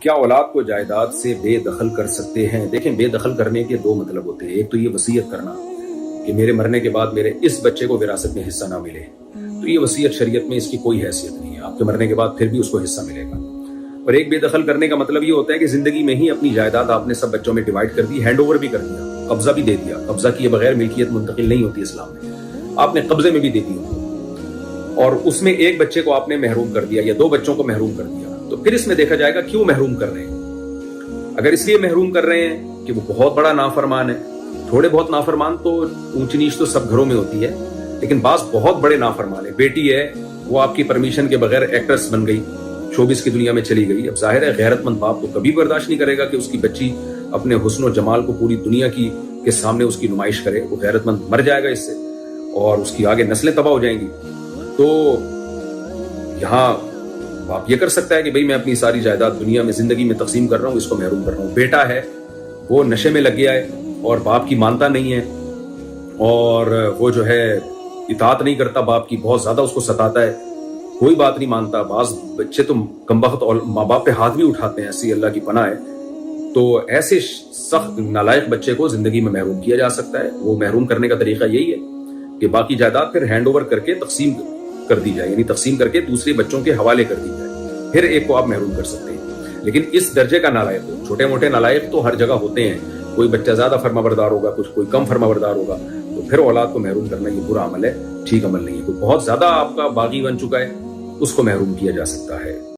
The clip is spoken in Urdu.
کیا اولاد کو جائیداد سے بے دخل کر سکتے ہیں؟ دیکھیں، بے دخل کرنے کے دو مطلب ہوتے ہیں. ایک تو یہ وصیت کرنا کہ میرے مرنے کے بعد میرے اس بچے کو وراثت میں حصہ نہ ملے، تو یہ وصیت شریعت میں اس کی کوئی حیثیت نہیں ہے. آپ کے مرنے کے بعد پھر بھی اس کو حصہ ملے گا. اور ایک بے دخل کرنے کا مطلب یہ ہوتا ہے کہ زندگی میں ہی اپنی جائیداد آپ نے سب بچوں میں ڈیوائڈ کر دی، ہینڈ اوور بھی کر دیا، قبضہ بھی دے دیا. قبضہ کیے بغیر ملکیت منتقل نہیں ہوتی اسلام میں. آپ نے قبضے میں بھی دے دی اور اس میں ایک بچے کو آپ نے محروم کر دیا یا دو بچوں کو محروم کر دیا، تو پھر اس میں دیکھا جائے گا کیوں محروم کر رہے ہیں. اگر اس لیے محروم کر رہے ہیں کہ وہ بہت بڑا نافرمان ہے، تھوڑے بہت نافرمان تو اونچ نیچ تو سب گھروں میں ہوتی ہے، لیکن بعض بہت بڑے نافرمان ہے. بیٹی ہے، وہ آپ کی پرمیشن کے بغیر ایکٹریس بن گئی، شوبز کی دنیا میں چلی گئی. اب ظاہر ہے غیرت مند باپ تو کبھی برداشت نہیں کرے گا کہ اس کی بچی اپنے حسن و جمال کو پوری دنیا کے سامنے اس کی نمائش کرے. وہ غیرت مند مر جائے گا اس سے، اور اس کی آگے نسلیں تباہ ہو جائیں گی. تو یہاں باپ یہ کر سکتا ہے کہ بھئی میں اپنی ساری جائیداد دنیا میں زندگی میں تقسیم کر رہا ہوں، اس کو محروم کر رہا ہوں. بیٹا ہے، وہ نشے میں لگ گیا ہے اور باپ کی مانتا نہیں ہے، اور وہ جو ہے اطاعت نہیں کرتا باپ کی، بہت زیادہ اس کو ستاتا ہے، کوئی بات نہیں مانتا. بعض بچے تو کمبخت اور ماں باپ پہ ہاتھ بھی اٹھاتے ہیں، ایسی اللہ کی پناہ ہے. تو ایسے سخت نالائق بچے کو زندگی میں محروم کیا جا سکتا ہے. وہ محروم کرنے کا طریقہ یہی ہے کہ باقی جائیداد پھر ہینڈ اوور کر کے تقسیم کر دی جائے، یعنی تقسیم کر کے دوسرے بچوں کے حوالے کر دی جائے، پھر ایک کو آپ محروم کر سکتے ہیں. لیکن اس درجے کا نالائق ہو، چھوٹے موٹے نالائق تو ہر جگہ ہوتے ہیں. کوئی بچہ زیادہ فرما بردار ہوگا، کوئی کم فرما بردار ہوگا، تو پھر اولاد کو محروم کرنا یہ برا عمل ہے، ٹھیک عمل نہیں ہے. کوئی بہت زیادہ آپ کا باغی بن چکا ہے، اس کو محروم کیا جا سکتا ہے.